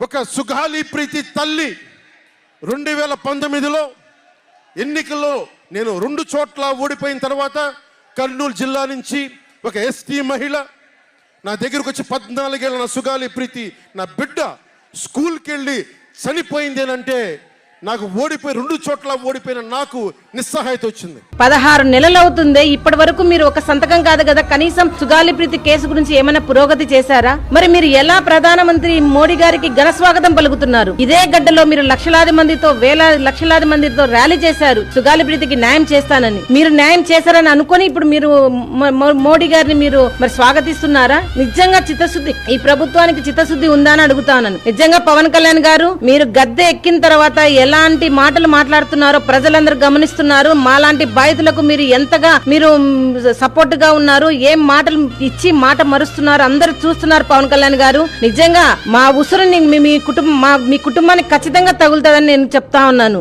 ఒక సుగాలి ప్రీతి తల్లి 2019లో ఎన్నికల్లో నేను 2 చోట్ల ఓడిపోయిన తర్వాత కర్నూలు జిల్లా నుంచి ఒక ఎస్టీ మహిళ నా దగ్గరకు వచ్చి 14 ఏళ్ళ నా సుగాలి ప్రీతి నా బిడ్డ స్కూల్కి వెళ్ళి చనిపోయిందేనంటే నాకు ఓడిపోయి 2 చోట్ల ఓడిపోయిన నాకు నిస్సహాయత వచ్చింది. 16 నెలలు అవుతుంది. ఇప్పటి వరకు మీరు ఒక సంతకం కాదు కదా, కనీసం సుగాలి ప్రీతి కేసు గురించి ఏమైనా పురోగతి చేశారా? మరి మీరు ఎలా ప్రధానమంత్రి మోడీ గారికి ఘన స్వాగతం పలుకుతున్నారు? ఇదే గడ్డలో మీరు లక్షలాది మందితో ర్యాలీ చేశారు సుగాలి ప్రీతికి న్యాయం చేస్తానని. మీరు న్యాయం చేశారని అనుకుని ఇప్పుడు మీరు మోడీ గారిని మీరు మరి స్వాగతిస్తున్నారా? నిజంగా చిత్తశుద్ధి ఈ ప్రభుత్వానికి చిత్తశుద్ధి ఉందా అని అడుగుతాను. నిజంగా పవన్ కళ్యాణ్ గారు మీరు గద్దె ఎక్కిన తర్వాత ఎలాంటి మాటలు మాట్లాడుతున్నారో ప్రజలందరూ గమనిస్తున్నారు. మాలాంటి బాధితులకు మీరు ఎంతగా మీరు సపోర్ట్ గా ఉన్నారు, ఏం మాటలు ఇచ్చి మాట మరుస్తున్నారు అందరూ చూస్తున్నారు. పవన్ కళ్యాణ్ గారు నిజంగా మా ఉసురుని మీ కుటుంబానికి ఖచ్చితంగా తగులుతుందని నేను చెప్తా ఉన్నాను.